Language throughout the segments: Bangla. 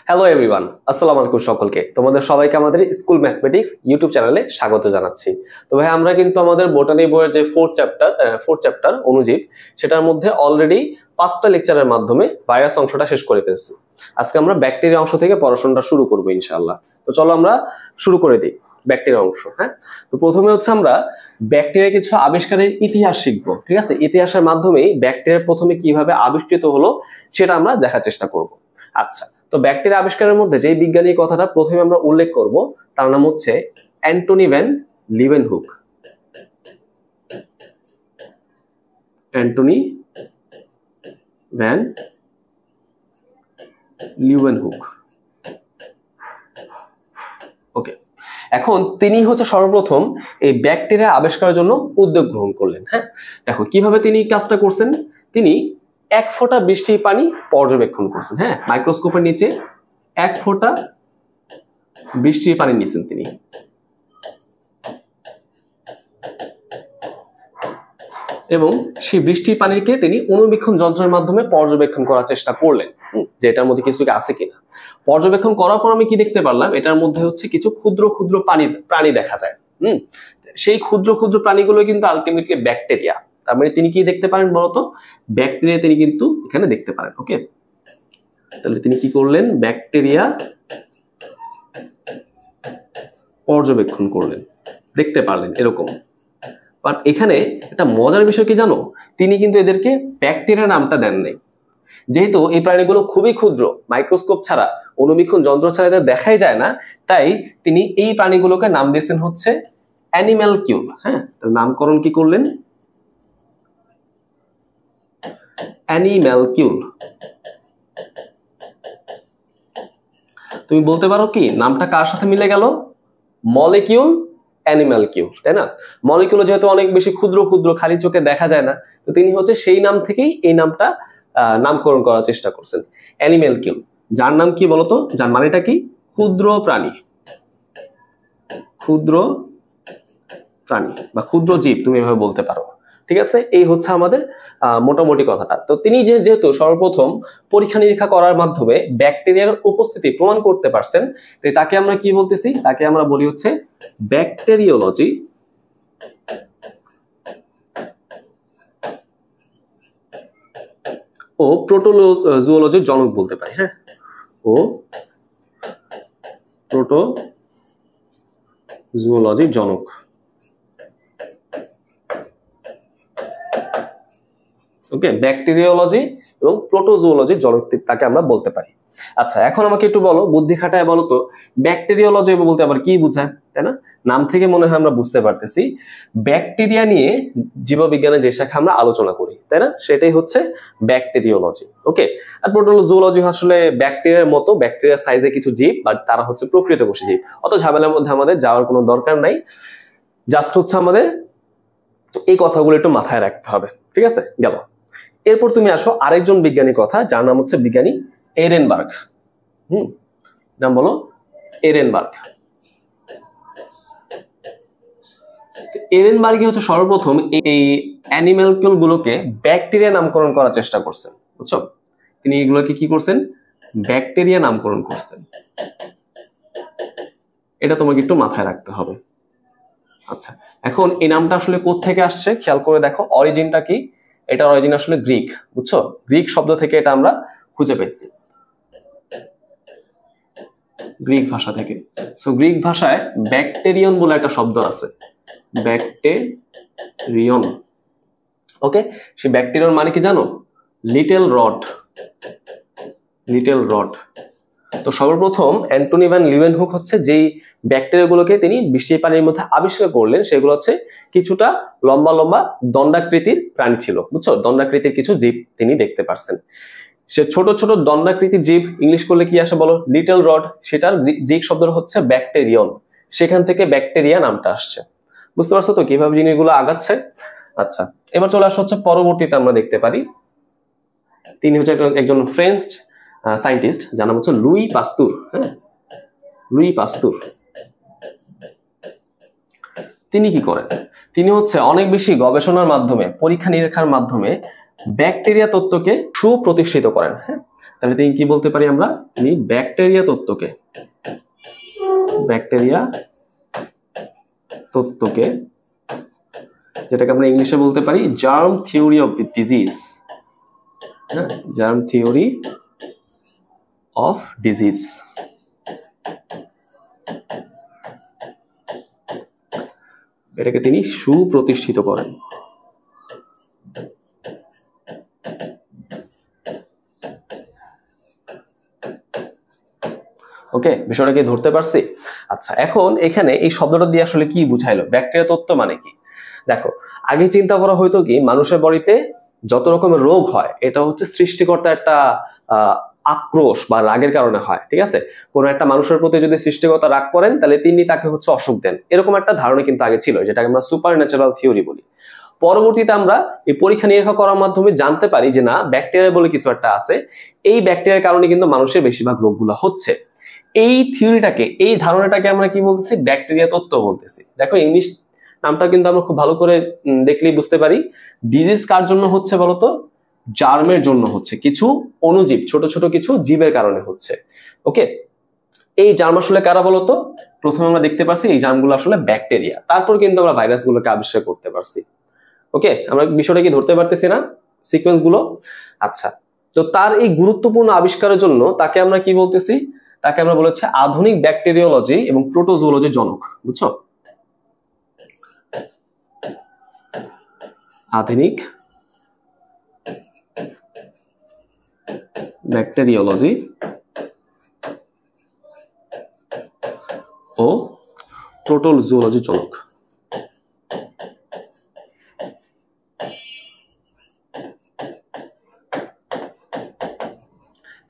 হ্যালো এভরিওয়ান, আসসালামু আলাইকুম সকলকে। তোমাদের সবাইকে আমাদের স্কুল ম্যাথমেটিক্স ইউটিউব চ্যানেলে স্বাগত জানাচ্ছি। তো ভাই আমরা কিন্তু আমাদের বোটানি বইয়ের যে ফোর্থ চ্যাপ্টার অণুজীব, সেটার মধ্যে অলরেডি 5টা লেকচারের মাধ্যমে ভাইরাস অংশটা শেষ করে ফেলছি। আজকে আমরা ব্যাকটেরিয়া অংশ থেকে পড়াশোনাটা শুরু করবো ইনশাআল্লাহ। তো চলো আমরা শুরু করে দিই ব্যাকটেরিয়া অংশ। হ্যাঁ, তো প্রথমে হচ্ছে আমরা ব্যাকটেরিয়া কিছু আবিষ্কারের ইতিহাস শিখবো। ঠিক আছে, ইতিহাসের মাধ্যমেই ব্যাকটেরিয়া প্রথমে কিভাবে আবিষ্কৃত হলো সেটা আমরা দেখার চেষ্টা করব। আচ্ছা, তো ব্যাকটেরিয়া আবিষ্কারের মধ্যে যে বিজ্ঞানীর কথাটা প্রথমে আমরা উল্লেখ করব তার নাম হচ্ছে Antonie van Leeuwenhoek. Antonie van Leeuwenhoek. Okay, এখন তিনি হচ্ছে সর্বপ্রথম এই ব্যাকটেরিয়া আবিষ্কারের জন্য উদ্যোগ গ্রহণ করলেন। হ্যাঁ, দেখো কিভাবে তিনি কাজটা করছেন। তিনি 1 ফোঁটা বৃষ্টির পানি পর্যবেক্ষণ করছেন। হ্যাঁ, মাইক্রোস্কোপের নিচে 1 ফোঁটা বৃষ্টির পানি নিয়েছেন তিনি। এবং সেই বৃষ্টির পানিকে তিনি অণুবীক্ষণ যন্ত্রের মাধ্যমে পর্যবেক্ষণ করার চেষ্টা করলেন যে এটার মধ্যে কিছু আছে কিনা। পর্যবেক্ষণ করার পর আমি কি দেখতে পারলাম, এটার মধ্যে হচ্ছে কিছু ক্ষুদ্র ক্ষুদ্র প্রাণী দেখা যায়। সেই ক্ষুদ্র ক্ষুদ্র প্রাণীগুলো কিন্তু আলটিমেটলি ব্যাকটেরিয়া। তার মানে তিনি কি দেখতে পারেন বলতো, ব্যাকটেরিয়া তিনি কিন্তু এখানে দেখতে পারেন। ওকে, তাহলে তিনি কি করলেন, ব্যাকটেরিয়া পর্যবেক্ষণ করলেন, দেখতে পারলেন এরকম। বাট এখানে একটা মজার বিষয় কি জানো, তিনি কিন্তু এদেরকে ব্যাকটেরিয়া নামটা দেন নাই। যেহেতু এই প্রাণীগুলো খুবই ক্ষুদ্র, মাইক্রোস্কোপ ছাড়া, অণুবীক্ষণ যন্ত্র ছাড়া এদের দেখাই যায় না, তাই তিনি এই প্রাণীগুলোকে নাম দিয়েছেন হচ্ছে অ্যানিম্যালকিউল। হ্যাঁ, নামকরণ কি করলেন, অ্যানিম্যালকিউল। তুমি বলতে পারো কি নামটা কার সাথে মিলে গেল, মলিকিউল অ্যানিম্যালকিউল, তাই না? মলিকিউল যেহেতু অনেক বেশি ক্ষুদ্র ক্ষুদ্র, খালি চোখে দেখা যায় না, তো তিনি হচ্ছে সেই নাম থেকেই এই নামটা নামকরণ করার চেষ্টা করছেন, অ্যানিম্যালকিউল। যার নাম কি বলতো, যার মানেটা কি, ক্ষুদ্র প্রাণী, ক্ষুদ্র প্রাণী বা ক্ষুদ্র জীব, তুমি এভাবে বলতে পারো। ঠিক আছে, এই হচ্ছে আমাদের মোটামুটি কথাটা। তো তিনি যেহেতু সর্বপ্রথম পরীক্ষা নিরীক্ষা করার মাধ্যমে ব্যাকটেরিয়ার উপস্থিতি প্রমাণ করতে পারছেন, তাকে আমরা কি বলতেছি, তাকে আমরা বলি হচ্ছে ব্যাকটেরিওলজি ও প্রোটোজুওলজির জনক বলতে পারি। হ্যাঁ, ও প্রোটোজুওলজির জনক। ওকে, ব্যাকটেরিওলজি এবং প্রোটোজুওলজির জনক তাকে আমরা বলতে পারি। আচ্ছা, এখন আমাকে একটু বলো, বুদ্ধি খাটায় বলো তো, ব্যাকটেরিওলজি বলতে আবার কি বোঝায়, তাই না? নাম থেকে মনে হয় আমরা বুঝতে পারতেছি ব্যাকটেরিয়া নিয়ে জীববিজ্ঞানের যে শাখা আমরা আলোচনা করি, তাই না? সেটাই হচ্ছে ব্যাকটেরিওলজি। ওকে, আর প্রোটোজুওলজি আসলে ব্যাকটেরিয়ার মতো, ব্যাকটেরিয়ার সাইজে কিছু জীব, বাট তারা হচ্ছে প্রকৃতপোষী জীব। অত ঝামেলার মধ্যে আমাদের যাওয়ার কোনো দরকার নাই, জাস্ট হচ্ছে আমাদের এই কথাগুলো একটু মাথায় রাখতে হবে। ঠিক আছে, গেল। এরপর তুমি আসো আরেকজন বিজ্ঞানীর কথা, যার নাম হচ্ছে বিজ্ঞানী এরেনবার্গ। নাম বলো, এরেনবার্গ। এরেনবার্গ হচ্ছে সর্বপ্রথম এই অ্যানিম্যালকিউল গুলোকে ব্যাকটেরিয়া নামকরণ করার চেষ্টা করছেন। বুঝছো, তিনি এগুলোকে কি করছেন, ব্যাকটেরিয়া নামকরণ করছেন। এটা তোমাকে একটু মাথায় রাখতে হবে। আচ্ছা, এখন এই নামটা আসলে কোত্থেকে আসছে খেয়াল করে দেখো, অরিজিনটা কি। এটা অরিজিন আসলে গ্রিক। বুঝছো, গ্রিক শব্দ থেকে এটা আমরা খুঁজে পেয়েছি, গ্রিক ভাষা থেকে। সো গ্রিক ভাষায় ব্যাকটেরিয়ন বলে একটা শব্দ আছে, ব্যাকটেরিয়ন। ওকে, সেই ব্যাকটেরিয়ন মানে কি জানো, লিটল রড, লিটল রড। তো সর্বপ্রথম অ্যান্টনি ভ্যান লিউয়েনহুক হচ্ছে যেই ব্যাকটেরিয়াগুলোকে তিনি বৃষ্টির পানির মধ্যে আবিষ্কার করলেন, সেগুলো হচ্ছে কিছুটা লম্বা লম্বা দণ্ডাকৃতির প্রাণী ছিল। বুঝছো, দণ্ডাকৃতির কিছু জীব তিনি দেখতে পারছেন। সে ছোট ছোট দণ্ডাকৃতির জীব, ইংলিশ করলে কি আসে বলো, লিটল রড। সেটার গ্রিক শব্দ হচ্ছে ব্যাকটেরিয়ন, সেখান থেকে ব্যাকটেরিয়া নামটা আসছে। বুঝতে পারছো তো কিভাবে জিনিসগুলো আগাচ্ছে? আচ্ছা, এবার চলে আসা হচ্ছে পরবর্তীতে আমরা দেখতে পারি তিনি হচ্ছে একজন ফ্রেঞ্চ সায়েন্টিস্ট, যার নাম হচ্ছে লুই পাস্তুর। হ্যাঁ, লুই পাস্তুর। তিনি কি করেন, তিনি হচ্ছে অনেক বেশি গবেষণার মাধ্যমে, পরীক্ষা নিরীক্ষার মাধ্যমে ব্যাকটেরিয়া তত্ত্বকে সুপ্রতিষ্ঠিত করেন। হ্যাঁ, তাহলে তিনি কি বলতে পারি আমরা, তিনি ব্যাকটেরিয়া তত্ত্বকে যেটাকে আমরা ইংলিশে বলতে পারি জার্ম থিওরি অফ ডিজিজ। হ্যাঁ, জার্ম থিওরি অফ ডিজিজ। এটাকে তিনি সুপ্রতিষ্ঠিত করেন। ওকে, বিষয়টা কি ধরতে পারছি? আচ্ছা, এখন এখানে এই শব্দটা দিয়ে আসলে কি বুঝাইলো, ব্যাকটেরিয়া তত্ত্ব মানে কি? দেখো, আগে চিন্তা করা হয়তো কি মানুষের বডিতে যত রকমের রোগ হয় এটা হচ্ছে সৃষ্টিকর্তা একটা আক্রোশ বা রাগের কারণে হয়, ঠিক আছে? কোন একটা মানুষের প্রতি যদি সৃষ্টিকর্তা রাগ করেন তাহলে তিনি তাকে হচ্ছে অসুখ দেন, এরকম একটা ধারণা কিন্তু আগে ছিল, যেটাকে আমরা সুপার ন্যাচারাল থিওরি বলি। পরবর্তীতে আমরা এই পরীক্ষা নিরীক্ষা করার মাধ্যমে জানতে পারি যে না, ব্যাকটেরিয়া বলে কিছু একটা আছে, এই ব্যাকটেরিয়ার কারণে কিন্তু মানুষের বেশিরভাগ রোগগুলো হচ্ছে। এই থিওরিটাকে, এই ধারণাটাকে আমরা কি বলতেছি, ব্যাকটেরিয়া তত্ত্ব বলতেছি। দেখো, ইংলিশ নামটা কিন্তু আমরা খুব ভালো করে দেখলেই বুঝতে পারি। ডিজিজ কার জন্য হচ্ছে বলতো? জার্মের জন্য হচ্ছে, কিছু অণুজীব, ছোট ছোট কিছু জীবের কারণে হচ্ছে। ওকে, এই জার্ম আসলে কারা বলতো? প্রথমে আমরা দেখতে পাচ্ছি এই জার্মগুলো আসলে ব্যাকটেরিয়া, তারপর কিন্তু আমরা ভাইরাসগুলোকে আবিষ্কার করতে পারছি। ওকে, আমরা বিষয়টা কি ধরতে পারতেছি না, সিকোয়েন্স গুলো? আচ্ছা, তো তার এই গুরুত্বপূর্ণ আবিষ্কারের জন্য তাকে আমরা কি বলতেছি? তাকে আমরা বলেছি আধুনিক ব্যাকটেরিওলজি এবং প্রোটোজোলজির জনক, বুঝছো? আধুনিক ব্যাকটেরিওলজি ও প্রোটোজোলজির জনক।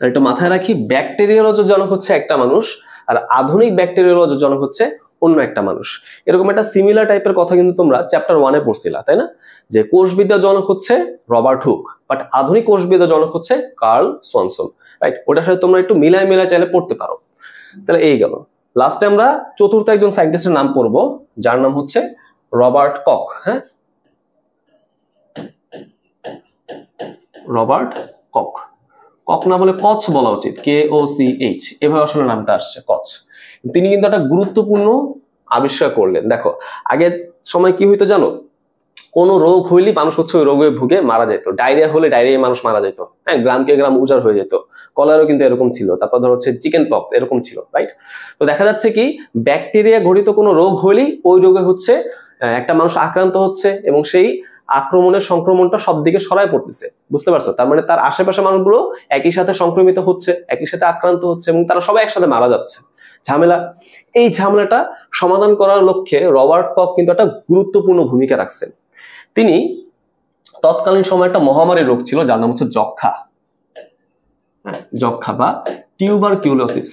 একটু মাথায় রাখি, ব্যাকটেরিওলজির জনক হচ্ছে একটা মানুষ, আর আধুনিক ব্যাকটেরিওলজির জনক হচ্ছে অন্য একটা মানুষ। এরকম একটা সিমিলার টাইপের কথা কিন্তু তোমরা চ্যাপ্টার 1-এ পড়ছিলা, তাই না? যে কোষবিদ্যার জনক হচ্ছে রবার্ট হুক, বাট আধুনিক কোষবিদ্যার জনক হচ্ছে কার্ল সোয়ানসন, রাইট? ওটার সাথে তোমরা একটু মিলাই চাইলে পড়তে পারো। তাহলে এই গেল। লাস্টে আমরা চতুর্থ একজন সায়েন্টিস্টের নাম পড়বো, যার নাম হচ্ছে রবার্ট কক। হ্যাঁ, রবার্ট কক। কক না বলে কচ বলা উচিত, KOCH, এভাবে আসলে নামটা আসছে, কচ। তিনি কিন্তু একটা গুরুত্বপূর্ণ আবিষ্কার করলেন। দেখো, আগের সময় কি হইতো জানো? কোনো রোগ হইলে মানুষ হচ্ছে ওই রোগে ভুগে মারা যেত। ডায়রিয়া হলে ডায়রিয়া মানুষ মারা যেত, হ্যাঁ, গ্রামকে গ্রাম উজাড় হয়ে যেত। কলেরাও কিন্তু এরকম ছিল, তারপর ধর হচ্ছে চিকেন পক্স এরকম ছিল, রাইট? তো দেখা যাচ্ছে কি ব্যাকটেরিয়া ঘটিত কোনো রোগ হইলেই ওই রোগে হচ্ছে একটা মানুষ আক্রান্ত হচ্ছে এবং সেই আক্রমণের সংক্রমণটা সব দিকে ছড়ায় পড়তেছে, বুঝতে পারছো? তার মানে তার আশেপাশে মানুষগুলো একই সাথে সংক্রমিত হচ্ছে, একই সাথে আক্রান্ত হচ্ছে এবং তারা সবাই একসাথে মারা যাচ্ছে। ঝামেলা। এই ঝামেলাটা সমাধান করার লক্ষ্যে রবার্ট কক কিন্তু একটা গুরুত্বপূর্ণ ভূমিকা রাখছেন। তিনি তৎকালীন সময় একটা মহামারী রোগ ছিল যার নাম হচ্ছে যক্ষা, যক্ষা বা টিউবারকিউলোসিস।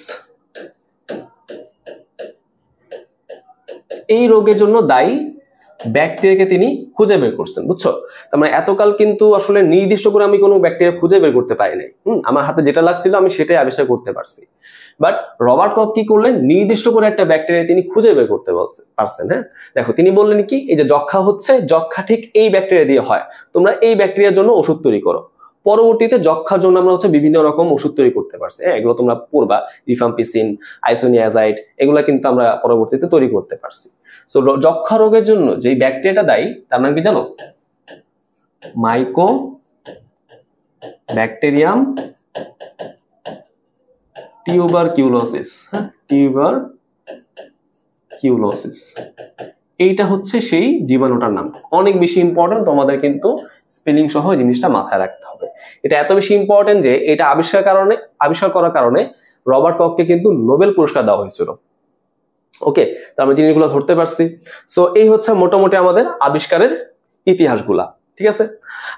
এই রোগের জন্য দায়ী ব্যাকটেরিয়াকে তিনি খুঁজে বের করছেন, বুঝছো? তার মানে এতকাল কিন্তু আসলে নির্দিষ্ট করে আমি কোনো ব্যাকটেরিয়া খুঁজে বের করতে পারি নাই। আমার হাতে যেটা লাগছিল আমি সেটাই আবিষ্কার করতে পারছি। বাট রবার্ট কক কি করলেন? নির্দিষ্ট করে একটা ব্যাকটেরিয়া তিনি খুঁজে বের করতে পারছেন। হ্যাঁ, দেখো, তিনি বললেন কি, এই যে যক্ষা হচ্ছে, যক্ষা ঠিক এই ব্যাকটেরিয়া দিয়ে হয়, তোমরা এই ব্যাকটেরিয়ার জন্য ওষুধ তৈরি করো। পরবর্তীতে যক্ষার জন্য আমরা হচ্ছে বিভিন্ন রকম ওষুধ তৈরি করতে পারছি। হ্যাঁ, এগুলো তোমরা পড়বা, রিফাম্পিসিন, আইসোনিয়াজাইড, এগুলা কিন্তু আমরা পরবর্তীতে তৈরি করতে পারছি। সো যক্ষা রোগের জন্য যে ব্যাকটেরিয়াটা দায়ী তার নাম কি জানো? মাইকো ব্যাকটেরিয়াম টিউবারকিউলোসিস। হ্যাঁ, টিউবারকিউলোসিস, এইটা হচ্ছে সেই জীবাণুটার নাম। অনেক বেশি ইম্পর্টেন্ট, তোমাদের কিন্তু স্পেলিং সহ জিনিসটা মাথায় রাখতে হবে। এটা এত বেশি ইম্পর্টেন্ট যে এটা আবিষ্কার করার কারণে রবার্ট কককে কিন্তু নোবেল পুরস্কার দেওয়া হয়েছিল। ওকে, তো আমরা জিনিসগুলো ধরতে পারছি। সো এই হচ্ছে মোটামুটি আমাদের আবিষ্কারের ইতিহাসগুলা, ঠিক আছে?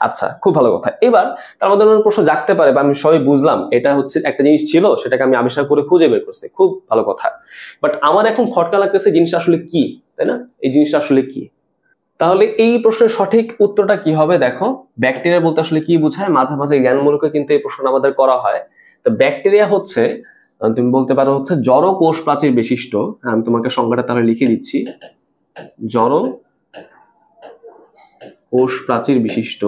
আচ্ছা, খুব ভালো কথা। এবার তার মধ্যে প্রশ্ন জাগতে পারে, বা আমি সবাই বুঝলাম এটা হচ্ছে একটা জিনিস ছিল, সেটাকে আমি আবিষ্কার করে খুঁজে বের করছি, খুব ভালো কথা। বাট আমার এখন খটকা লাগতেছে জিনিসটা আসলে কি, তাই না? এই জিনিসটা আসলে কি? তাহলে এই প্রশ্নের সঠিক উত্তরটা কি হবে? দেখো, ব্যাকটেরিয়া বলতে আসলে কি বোঝায়? মাঝে মাঝে জ্ঞানমূলকে কিন্তু এই প্রশ্ন আমাদের করা হয়। তো ব্যাকটেরিয়া হচ্ছে, তুমি বলতে পারো হচ্ছে জড় কোষ প্রাচীর বিশিষ্ট। আমি তোমাকে সংজ্ঞাটা তাহলে লিখে দিচ্ছি। জড় কোষ প্রাচীর বিশিষ্ট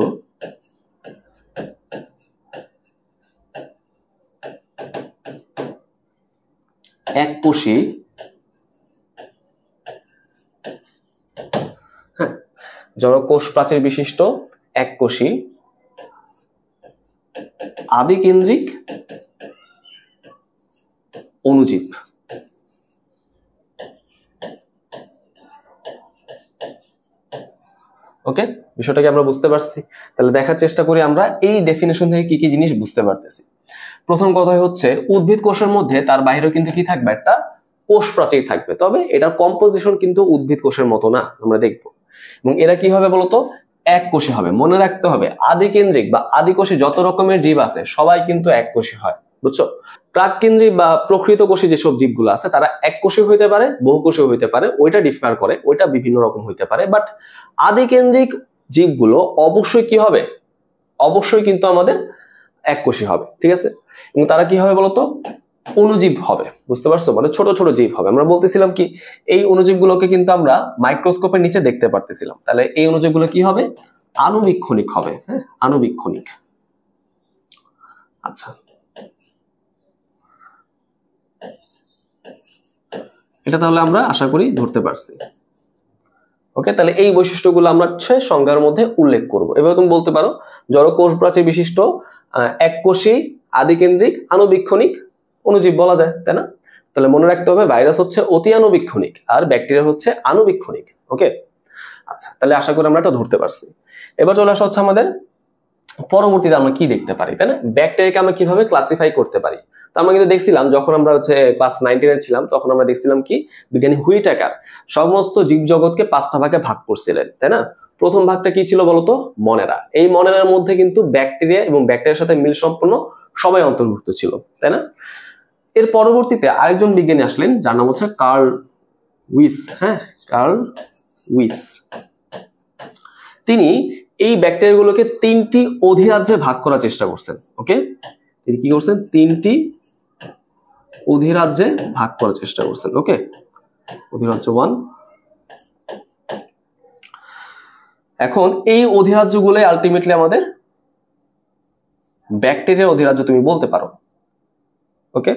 এককোষী জনকোষ প্রাচীর বিশিষ্ট এককোষী আদিকেন্দ্রিক অণুজীব। ওকে, বিষয়টাকে আমরা বুঝতে পারছি। তাহলে দেখার চেষ্টা করি আমরা এই ডেফিনেশন থেকে কি কি জিনিস বুঝতে পারতেছি। প্রথম কথাই হচ্ছে উদ্ভিদ কোষের মধ্যে তার বাইরেও কিন্তু কি থাকবে, একটা কোষ প্রাচীর থাকবে, তবে এটার কম্পোজিশন কিন্তু উদ্ভিদ কোষের মতো না, আমরা দেখব। এবং এরা কি হবে বলতো, এককোষী হবে। মনে রাখতে হবে আদিকেন্দ্রিক বা আদিকোষী যত রকমের জীব আছে সবাই কিন্তু এককোষী হয়, বুঝছো। প্রাককেন্দ্রিক বা প্রকৃত কোষী যেসব জীবগুলো আছে তারা এককোষী হইতে পারে, বহুকোষী হইতে পারে, ওইটা ডিফার করে, ওইটা বিভিন্ন রকম হইতে পারে। বাট আদিকেন্দ্রিক জীবগুলো অবশ্যই কি হবে, অবশ্যই কিন্তু আমাদের এককোষী হবে, ঠিক আছে। এবং তারা কি হবে বলতো, অণুজীব হবে, বুঝতে পারছো, মানে ছোট ছোট জীব হবে। আমরা বলতেছিলাম কি এই অণুজীবগুলোকে কিন্তু আমরা মাইক্রোস্কোপের নিচে দেখতে পারতেছিলাম, তাহলে এই অণুজীবগুলো কি হবে, আণুবীক্ষণিক হবে। হ্যাঁ, আণুবীক্ষণিক। আচ্ছা, এটা তাহলে আমরা আশা করি ধরতে পারছি। ওকে, তাহলে এই বৈশিষ্ট্যগুলো আমরা সংজ্ঞার মধ্যে উল্লেখ করব। এভাবে তুমি বলতে পারো জড়কোষ প্রাচীর বিশিষ্ট এককোষী আদিকেন্দ্রিক আণুবীক্ষণিক অণুজীব বলা যায়, তাই না। তাহলে মনে রাখতে হবে ভাইরাস হচ্ছে অতি আণুবীক্ষণিক আর ব্যাকটেরিয়া হচ্ছে আণুবীক্ষণিক। ওকে, আচ্ছা, তাহলে আশা করি আমরা এটা ধরতে পারছি। এবার চলে আসা হচ্ছে আমাদের পরবর্তীতে আমরা কি দেখতে পারি, তাই না, ব্যাকটেরিয়াকে আমরা কিভাবে ক্লাসিফাই করতে পারি। তো আমরা কিন্তু দেখছিলাম যখন আমরা ক্লাস 9 ছিলাম তখন আমরা দেখছিলাম কি বিজ্ঞানী হুইটেকার সমস্ত জীবজগৎকে 5টা ভাগে ভাগ করছিলেন, তাই না। প্রথম ভাগটা কি ছিল বলতো, মনেরা। এই মনেরার মধ্যে কিন্তু ব্যাকটেরিয়া এবং ব্যাকটেরিয়ার সাথে মিল সম্পন্ন সবাই অন্তর্ভুক্ত ছিল, তাই না। এর পরবর্তীতে আরেকজন বিজ্ঞানী আসলেন যার নাম হচ্ছে কার্ল উইস। হ্যাঁ, কার্ল উইস। তিনি এই ব্যাকটেরিয়াগুলোকে 3টি অধিরাজ্যে ভাগ করার চেষ্টা করছেন। ওকে, তিনি কি করছেন, 3টি অধিরাজ্যে ভাগ করার চেষ্টা করছেন। ওকে, অধিরাজ্য 1। এখন এই অধিরাজ্যগুলো আলটিমেটলি আমাদের ব্যাকটেরিয়া অধিরাজ্য তুমি বলতে পারো। ওকে,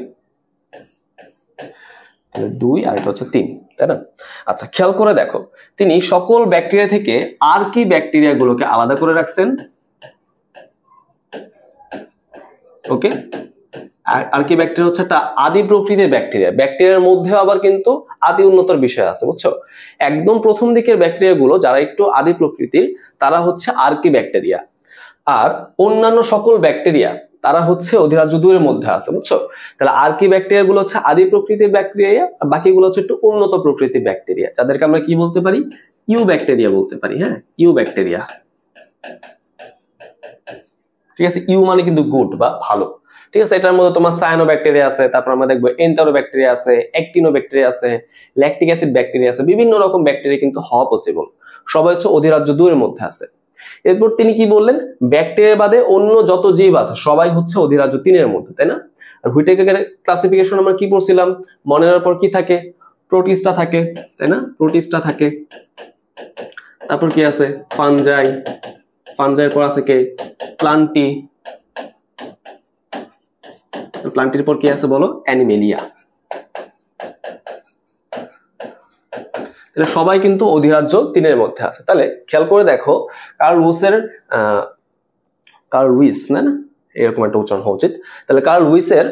2 আর এটা হচ্ছে 3, তাই না। আচ্ছা, খেয়াল করে দেখো তিনি সকল ব্যাকটেরিয়া থেকে আর কি ব্যাকটেরিয়া গুলোকে আলাদা করে রাখছেন। ওকে, আর কি ব্যাকটেরিয়া হচ্ছে একটা আদি প্রকৃতির ব্যাকটেরিয়া। ব্যাকটেরিয়ার মধ্যে আবার কিন্তু আদি উন্নতর বিষয় আছে, বুঝছো। একদম প্রথম দিকের ব্যাকটেরিয়া গুলো যারা একটু আদি প্রকৃতির তারা হচ্ছে আর্কি ব্যাকটেরিয়া, আর অন্যান্য সকল ব্যাকটেরিয়া তারা হচ্ছে অধিরাজ্য 2 এর মধ্যে আছে, বুঝছো। তাহলে আর্কি ব্যাকটেরিয়া গুলো হচ্ছে আদি প্রকৃতির ব্যাকটেরিয়া, বাকিগুলো হচ্ছে একটু উন্নত প্রকৃতির ব্যাকটেরিয়া, যাদেরকে আমরা কি বলতে পারি, ইউ ব্যাকটেরিয়া বলতে পারি। হ্যাঁ, ইউ ব্যাকটেরিয়া, ঠিক আছে। ইউ মানে কিন্তু গুড বা ভালো, ঠিক আছে। এটার মধ্যে তোমার সায়ানো ব্যাকটেরিয়া আছে, তারপর আমরা দেখবো এন্টারো ব্যাকটেরিয়া আছে, অ্যাক্টিনো ব্যাকটেরিয়া আছে, ল্যাকটিক অ্যাসিড ব্যাকটেরিয়া আছে, বিভিন্ন রকম ব্যাকটেরিয়া কিন্তু হওয়া পসিবল, সবাই হচ্ছে অধিরাজ্য 2 এর মধ্যে আছে। এরপর তিনি কি বললেন, ব্যাকটেরিয়া বাদে অন্য যত জীব আছে সবাই হচ্ছে অধিরাজ্য 3 এর মধ্যে, তাই না। আর হুইটেকারের ক্লাসিফিকেশন আমরা কি পড়ছিলাম, মনেরার পর কি থাকে, প্রোটিস্টা থাকে, তাই না, প্রোটিস্টা থাকে। তারপর কি আছে, ফানজাই, ফানজাইয়ের পর আছে কে, প্লান্টি, প্লান্টির পর কি আছে বলো, অ্যানিমেলিয়া। তাহলে সবাই কিন্তু অধিরাজ্য 3 এর মধ্যে আছে। তাহলে খেয়াল করে দেখো কার্ল উইস না এরকম একটা উচ্চারণ হওয়া উচিত। তাহলে কার্ল উইসের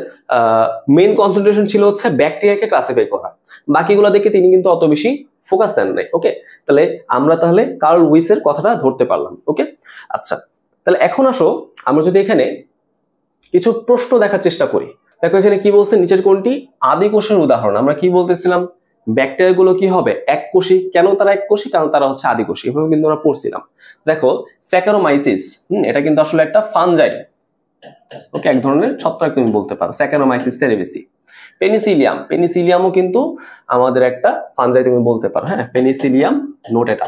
মেইন কনসেন্ট্রেশন ছিল হচ্ছে ব্যাকটেরিয়াকে ক্লাসিফাই করা, বাকিগুলো দেখে তিনি কিন্তু অত বেশি ফোকাস দেন নাই। ওকে, তাহলে আমরা তাহলে কার্ল উইসের কথাটা ধরতে পারলাম। ওকে, আচ্ছা, তাহলে এখন আসো আমরা যদি এখানে কিছু প্রশ্ন দেখার চেষ্টা করি। দেখো এখানে কি বলছে, নিচের কোনটি আদি কোষের উদাহরণ। আমরা কি বলতেছিলাম, ব্যাকটেরিয়া গুলো কি হবে, এককোষী। কেন তারা এককোষী, কারণ তারা হচ্ছে আদিকোষী, এভাবে কিন্তু আমরা পড়ছিলাম। দেখো স্যাকারোমাইসিস, এটা কিন্তু আসলে একটা ফানজাই। ওকে, এক ধরনের ছত্রাক তুমি বলতে পারো, স্যাকারোমাইসিস সেরেভিসি। পেনিসিলিয়াম, পেনিসিলিয়ামও কিন্তু আমাদের একটা ফানজাই তুমি বলতে পারো। হ্যাঁ, পেনিসিলিয়াম নোটেটা।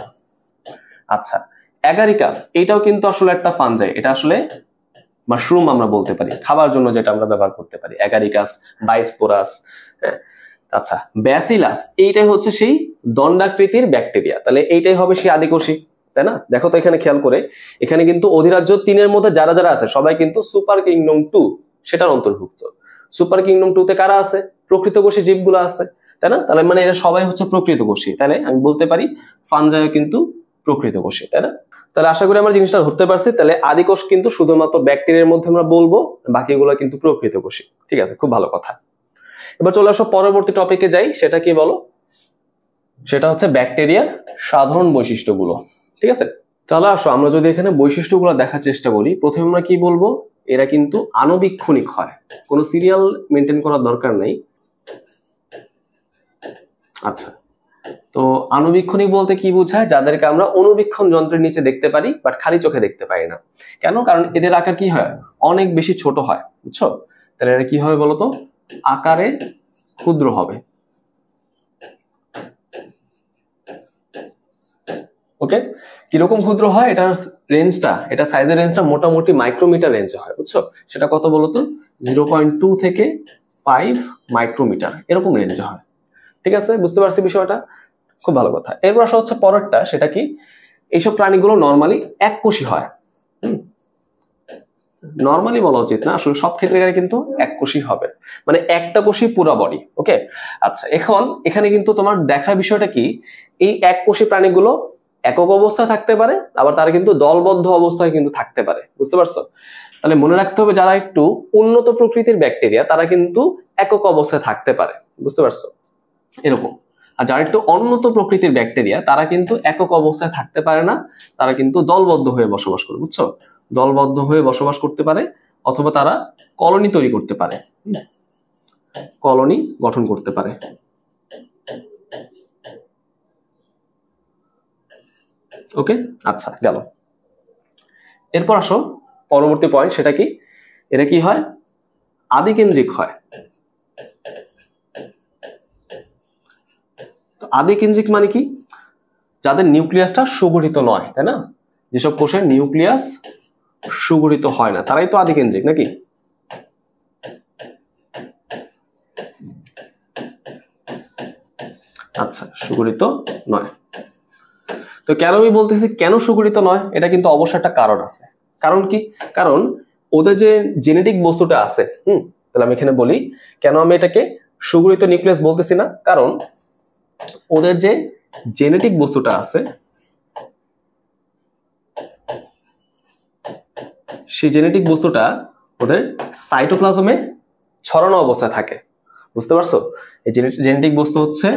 আচ্ছা, অ্যাগারিকাস, এটাও কিন্তু আসলে একটা ফানজাই, এটা আসলে মাশরুম আমরা বলতে পারি, খাবার জন্য যেটা আমরা ব্যবহার করতে পারি, অ্যাগারিকাস, ডাইস্পোরাস। হ্যাঁ, আচ্ছা, ব্যাসিলাস, এইটাই হচ্ছে সেই দণ্ডাকৃতির ব্যাকটেরিয়া, তাহলে এইটাই হবে সেই আদিকোষী, তাই না। দেখো তো এখানে খেয়াল করে, এখানে কিন্তু অধিরাজ্য 3 এর মধ্যে যারা যারা আছে সবাই কিন্তু সুপার কিংডম 2 সেটার অন্তর্ভুক্ত। সুপার কিংডম 2 তে কারা আছে? প্রকৃতকোষী জীবগুলো আছে, তাই না? তাহলে মানে এরা সবাই হচ্ছে প্রকৃতকোষী, তাহলে আমি বলতে পারি ফানজাইও কিন্তু প্রকৃতকোষী, তাই না? তাহলে আশা করি আমরা জিনিসটা ধরতে পারছি। তাহলে আদিকোষ কিন্তু শুধুমাত্র ব্যাকটেরিয়ার মধ্যে আমরা বলবো, বাকিগুলো কিন্তু প্রকৃতকোষী। ঠিক আছে, খুব ভালো কথা। এবার চলে আসো পরবর্তী টপিকে যাই, সেটা কি বলো? সেটা হচ্ছে ব্যাকটেরিয়ার সাধারণ বৈশিষ্ট্যগুলো। ঠিক আছে, তাহলে আসো আমরা যদি এখানে বৈশিষ্ট্যগুলো দেখার চেষ্টা করি, প্রথমে আমরা কি বলবো? এরা কিন্তু আণুবীক্ষণিক হয়, কোনো সিরিয়াল মেনটেন করার দরকার নেই। আচ্ছা, তো আণুবীক্ষণিক বলতে কি বোঝায়? যাদেরকে আমরা অণুবীক্ষণ যন্ত্রের নিচে দেখতে পারি বাট খালি চোখে দেখতে পারি না। কেন? কারণ এদের আকার কি হয়? অনেক বেশি ছোট হয়, বুঝছো? তাহলে এরা কি হবে বলতো? আকারে ক্ষুদ্র হবে। ওকে, কিরকম ক্ষুদ্র হয়? এটার রেঞ্জটা, এটা সাইজের রেঞ্জটা মোটামুটি মাইক্রোমিটার রেঞ্জে হয়, বুঝছো? সেটা কত বলতো? 0.2 থেকে 5 মাইক্রোমিটার এরকম রেঞ্জে হয়। ঠিক আছে, বুঝতে পারছি বিষয়টা, খুব ভালো কথা। এরপর আসা হচ্ছে পরেরটা, সেটা কি? এইসব প্রাণীগুলো নর্মালি এককোষী হয়। নর্মালি বলা উচিত না, আসলে সব ক্ষেত্রে কিন্তু এককোষী হবে, মানে একটা কোষী পুরো বডি। ওকে, আচ্ছা, এখন এখানে কিন্তু তোমার দেখার বিষয়টা কি? এই এককোষী প্রাণীগুলো একক অবস্থায় থাকতে পারে, আবার তারা কিন্তু দলবদ্ধ অবস্থায় কিন্তু থাকতে পারে, বুঝতে পারছো? তাহলে মনে রাখতে হবে, যারা একটু উন্নত প্রকৃতির ব্যাকটেরিয়া তারা কিন্তু একক অবস্থায় থাকতে পারে, বুঝতে পারছো? এরকম। আর যারা একটু উন্নত প্রকৃতির ব্যাকটেরিয়া তারা কিন্তু একক অবস্থায় থাকতে পারে না, তারা কিন্তু দলবদ্ধ হয়ে বসবাস করে, বুঝছো? দলবদ্ধ হয়ে বসবাস করতে পারে, অথবা তারা কলোনি তৈরি করতে পারে, কলোনি গঠন করতে পারে। ওকে, আচ্ছা, গেল। এরপর আসো পরবর্তী পয়েন্ট, সেটা কি? এটা কি হয়? আদিকেন্দ্রিক হয়। আদিকেন্দ্রিক মানে কি? যাদের নিউক্লিয়াসটা সুগঠিত নয়, তাই না? যেসব কোষের নিউক্লিয়াস সুগঠিত হয় না তারাই তো আদিকেন্দ্রিক, নাকি? আচ্ছা, সুগঠিত নয়। তো কেন আমি বলতেছি কেন সুগঠিত নয়? এটা কিন্তু অবশ্যই একটা কারণ আছে। কারণ কি? কারণ ওদের যে জেনেটিক বস্তুটা আছে, তাহলে আমি এখানে বলি কেন আমি এটাকে সুগঠিত নিউক্লিয়াস বলতেছি না। কারণ ওদের যে জেনেটিক বস্তুটা আছে, সেই জেনেটিক বস্তুটা ওদের সাইটোপ্লাজমে ছড়ানো অবস্থায় থাকে, বুঝতে পারছো? এই জেনেটিক বস্তু হচ্ছে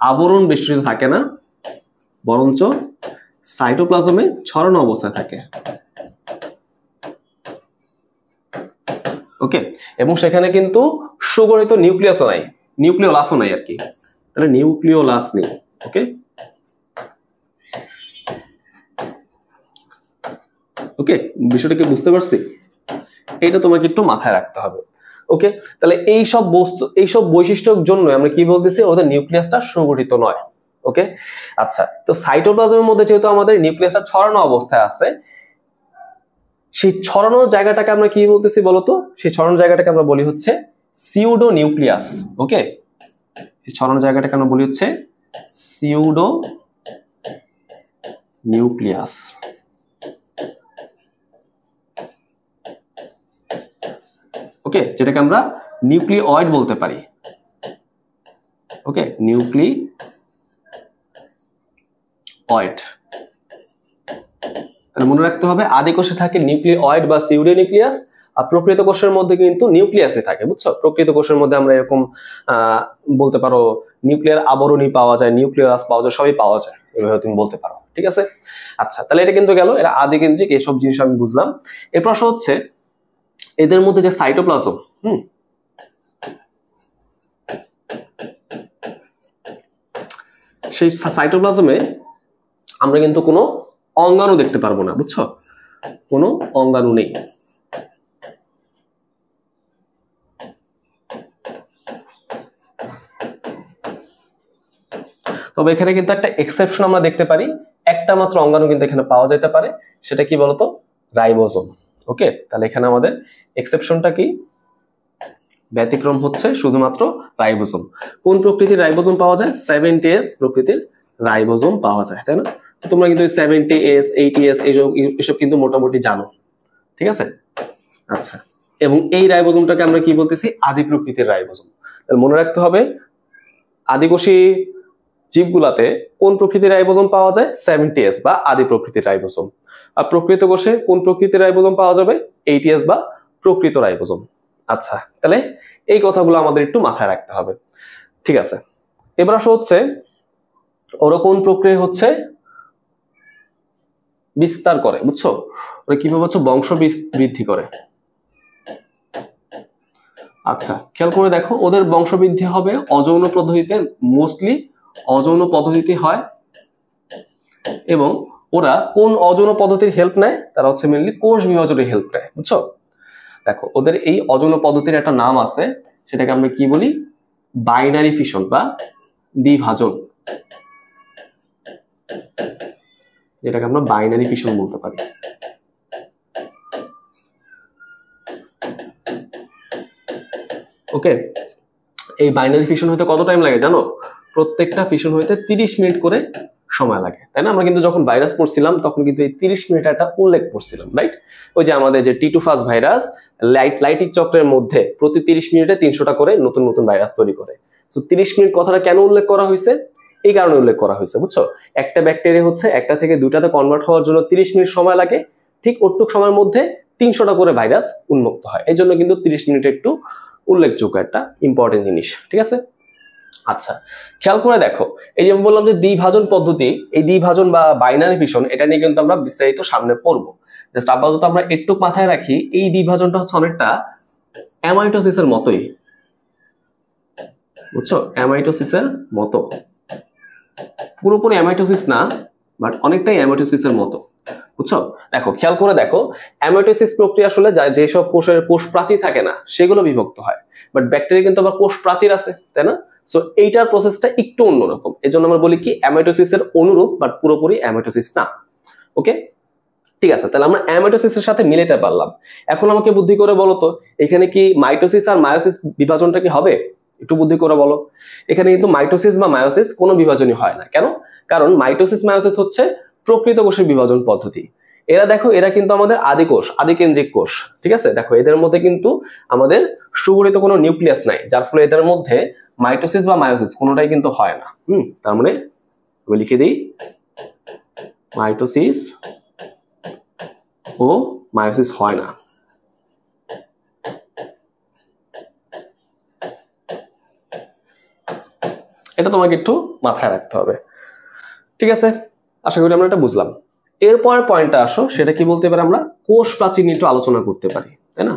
আবরণ বেষ্টিত থাকে না, বরঞ্চ সাইটোপ্লাজমে ছড়ানো অবস্থায় থাকে। ওকে, এবং সেখানে কিন্তু সুগঠিত নিউক্লিয়াসও নাই, নিউক্লিওলাসও নাই আর কি। তাহলে নিউক্লিওলাস নেই। ওকে, ওকে, বিষয়টা কি বুঝতে পারছি? এটা তোমাকে একটু মাথায় রাখতে হবে। ওকে, তাহলে এইসব বস্তু, এইসব বৈশিষ্ট্যের জন্য আমরা কি বলতেছি? ওদের নিউক্লিয়াসটা সুগঠিত নয়। ওকে, আচ্ছা, তো সাইটোপ্লাজমের মধ্যে যেহেতু আমাদের নিউক্লিয়াসটা ছড়ানো অবস্থায় আছে, সেই ছড়ানো জায়গাটাকে আমরা কি বলতেছি বলতো? সেই ছড়ানো জায়গাটাকে আমরা বলি হচ্ছে সিউডো নিউক্লিয়াস। ওকে, এই ছড়ানো জায়গাটাকে আমরা বলি হচ্ছে সিউডো নিউক্লিয়াস। ওকে, যেটাকে আমরা নিউক্লিওয়েড বলতে পারি। ওকে, নিউক্লিওয়েড। তাহলে মনে রাখতে হবে আদি কোষে থাকে নিউক্লিওয়েড বা সিউডো নিউক্লিয়াস, আর প্রকৃত কোষের মধ্যে কিন্তু নিউক্লিয়াসই থাকে, বুঝছো? প্রকৃত কোষের মধ্যে আমরা এরকম বলতে পারো নিউক্লিয়ার আবরণী পাওয়া যায়, নিউক্লিয়াস পাওয়া যায়, সবই পাওয়া যায়, এভাবে তুমি বলতে পারো। ঠিক আছে, আচ্ছা, তাহলে এটা কিন্তু গেল, এরা আদিকেন্দ্রিক, এইসব জিনিস আমি বুঝলাম। এর প্রশ্ন হচ্ছে এদের মধ্যে যে সাইটোপ্লাজম, সেই সাইটোপ্লাজমে আমরা কিন্তু কোনো অঙ্গাণু দেখতে পারবো না, বুঝছো? কোনো অঙ্গাণু নেই। তবে এখানে কিন্তু একটা এক্সেপশন আমরা দেখতে পারি, একটা মাত্র অঙ্গাণু কিন্তু এখানে পাওয়া যেতে পারে, সেটা কি বলতো? রাইবোজোম। ওকে, তাহলে এখানে আমাদের এক্সেপশনটা কি? ব্যতিক্রম হচ্ছে শুধুমাত্র রাইবোজোম। কোন প্রকৃতির রাইবোজোম পাওয়া যায়? 70S প্রকৃতির রাইবোজোম পাওয়া যায়, তাই না? তোমরা কিন্তু 70S 80S এসব কিন্তু মোটামুটি জানো। ঠিক আছে, আচ্ছা, এবং এই রাইবোজোমটাকে আমরা কি বলতেছি, আদি প্রকৃতির রাইবোজোম। তাহলে মনে রাখতে হবে আদিকোষী জীবগুলাতে কোন প্রকৃতির রাইবোজোম পাওয়া যায়, 70S বা আদি প্রকৃতির রাইবোজোম। আর প্রকৃত কোষে কোন প্রকৃতির রাইবোজোম পাওয়া যাবে, 80S বা প্রকৃত রাইবোজোম। আচ্ছা, তাহলে এই কথাগুলো আমাদের একটু মাথায় রাখতে হবে। ঠিক আছে, এবার আসো হচ্ছে ওরা কোন প্রক্রিয়া হচ্ছে বিস্তার করে, বুঝছো? ওরা কিভাবে হচ্ছে বংশ বৃদ্ধি করে। আচ্ছা, খেয়াল করে দেখো, ওদের বংশ বৃদ্ধি হবে অযৌন পদ্ধতিতে, মোস্টলি অযৌন পদ্ধতিতে হয়। এবং ওরা কোন অযৌন পদ্ধতির হেল্প নেয়, তারা হচ্ছে মেনলি কোষ বিভাজনের হেল্প নেয়, বুঝছো? দেখো, ওদের এই অযৌন পদ্ধতির একটা নাম আছে, সেটাকে আমরা কি বলি, বাইনারি ফিশন বা দ্বিভাজন, যেটাকে আমরা বাইনারি ফিশন বলতে পারি। ওকে, এই বাইনারি ফিশন হইতে কত টাইম লাগে জানো? প্রত্যেকটা ফিশন হইতে 30 মিনিট করে সময় লাগে, তাই না? আমরা কিন্তু যখন ভাইরাস পড়ছিলাম তখন কিন্তু এই 30 মিনিট একটা উল্লেখ করছিলাম, রাইট? ওই যে আমাদের যে টিটুফাস ভাইরাস লাইটিক চক্রের মধ্যে প্রতি 30 মিনিটে 300টা করে নতুন নতুন ভাইরাস তৈরি করে। সো 30 মিনিট কথাটা কেন উল্লেখ করা হয়েছে? এই কারণে উল্লেখ করা হয়েছে, বুঝছো? একটা ব্যাকটেরিয়া হচ্ছে একটা থেকে দুটাতে কনভার্ট হওয়ার জন্য 30 মিনিট সময় লাগে, ঠিক ওটুক সময়ের মধ্যে 300টা করে ভাইরাস উন্মুক্ত হয়। এই জন্য কিন্তু 30 মিনিট একটু উল্লেখযোগ্য একটা ইম্পর্টেন্ট জিনিস, ঠিক আছে? আচ্ছা, খেয়াল করে দেখো, এই যে বললাম যে দ্বিভাজন পদ্ধতি, এই দ্বিভাজন বা বাইনারি ফিশন, এটা নিয়ে কিন্তু আমরা বিস্তারিত সামনে পড়বো। জাস্ট আপাতত আমরা একটু মাথায় রাখি, এই দ্বিভাজনটা হচ্ছে অনেকটা অ্যামাইটোসিসের মতোই, বুঝছো? অ্যামাইটোসিসের মতো, পুরোপুরি অ্যামাইটোসিস না, বাট অনেকটাই অ্যামাইটোসিসের মতো, বুঝছো? দেখো, খেয়াল করে দেখো, অ্যামাইটোসিস প্রক্রিয়া আসলে যেসব কোষের কোষ প্রাচীর থাকে না সেগুলো বিভক্ত হয়, বাট ব্যাকটেরিয়া কিন্তু আবার কোষ প্রাচীর আছে, তাই না? সো এইটার প্রসেসটা একটু অন্যরকম, এজন্য আমরা বলি কি অ্যামাইটোসিসের অনুরূপ, বাট পুরোপুরি অ্যামাইটোসিস না। ওকে, ঠিক আছে, তাহলে আমরা অ্যামাইটোসিসের সাথে মিলাতে পারলাম। এখন আমাকে বুদ্ধি করে বলো তো, এখানে কি মাইটোসিস আর মায়োসিস বিভাজনটা কি হবে? একটু বুদ্ধি করে বলো। এখানে কিন্তু মাইটোসিস বা মায়োসিস কোনো বিভাজনই হয় না। কেন? কারণ মাইটোসিস মায়োসিস হচ্ছে প্রকৃত কোষের বিভাজন পদ্ধতি। এরা দেখো, এরা কিন্তু আমাদের আদি কোষ, আদিকেন্দ্রিক কোষ, ঠিক আছে? দেখো, এদের মধ্যে কিন্তু আমাদের সুগঠিত কোনো নিউক্লিয়াস নাই, যার ফলে এদের মধ্যে মাইটোসিস বা মায়োসিস কোনোটাই কিন্তু হয় না। তার মানে আমি লিখে দিই, মাইটোসিস ও মায়োসিস হয় না। এটা তোমাকে একটু মাথায় রাখতে হবে, ঠিক আছে? আশা করি আমরা এটা বুঝলাম। এরপর পয়েন্টটা আসো, সেটা কি বলতে পারি, আমরা কোষ প্রাচীর নিয়ে একটু আলোচনা করতে পারি, তাই না?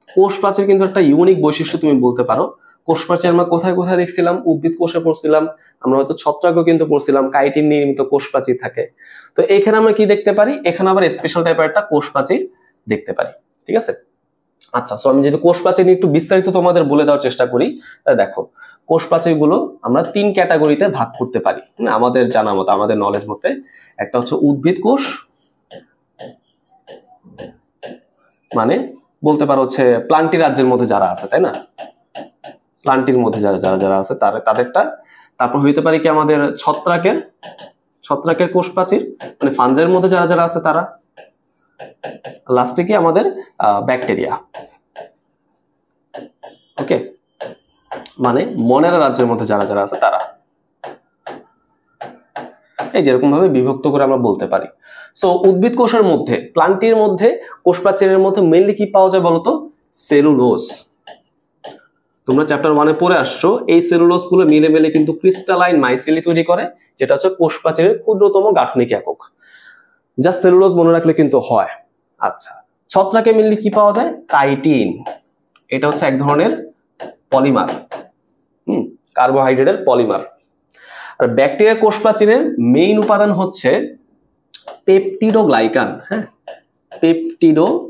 কোষ প্রাচীর কিন্তু একটা ইউনিক বৈশিষ্ট্য তুমি বলতে পারো। কোষ প্রাচীর আমরা কোথায় কোথায় দেখছিলাম? উদ্ভিদ কোষে পড়ছিলাম, আমরা হয়তো ছত্রাকও কিন্তু পড়ছিলাম, কাইটিন নির্মিত কোষ প্রাচীর থাকে। তো এখানে আমরা কি দেখতে পারি? এখানে আবার স্পেশাল টাইপের একটা কোষ প্রাচীর দেখতে পারি, ঠিক আছে? আচ্ছা, সো আমি যদি কোষ প্রাচীর নিয়ে একটু বিস্তারিত তোমাদের বলে দেওয়ার চেষ্টা করি, তাহলে দেখো, কোষ প্রাচীর গুলো আমরা 3 ক্যাটাগরিতে ভাগ করতে পারি আমাদের জানা মতো, আমাদের নলেজ মতে। একটা হচ্ছে উদ্ভিদ কোষ, মানে বলতে পারো হচ্ছে প্লান্টি রাজ্যের মধ্যে যারা আছে, তাই না? প্লান্টির মধ্যে যারা আছে তাদেরটা। তারপর হইতে পারে কি আমাদের ছত্রাকের কোষ প্রাচীর, মানে ফাঞ্জের মধ্যে যারা আছে তারা। লাস্টে কি আমাদের ব্যাকটেরিয়া। ওকে, মানে মনেরা রাজ্যের মধ্যে যারা আছে তারা। এই যেরকম ভাবে বিভক্ত করে আমরা বলতে পারি। সো উদ্ভিদ কোষের মধ্যে, প্লান্টির মধ্যে, কোষ প্রাচীরের মধ্যে মেইনলি কি পাওয়া যায় বলতো? সেলুলোজ। তোমরা চ্যাপ্টার 1-এ পড়ে আসছো, এই সেলুলোজ গুলো মিলে কিন্তু ক্রিস্টালাইন মাইসেলি তৈরি করে, যেটা হচ্ছে কোষ প্রাচীরের ক্ষুদ্রতম গাঠনিক একক। জাস্ট সেলুলোজ মনে রাখলে কিন্তু হয়। আচ্ছা, ছত্রাকে মেইনলি কি পাওয়া যায়? কাইটিন। এটা হচ্ছে এক ধরনের পলিমার, কার্বোহাইড্রেটের পলিমার। আর ব্যাকটেরিয়া কোষ প্রাচীরের মেইন উপাদান হচ্ছে পেপটিডোগ্লাইকান। হ্যাঁ, পেপটিডোগ্লাইকান।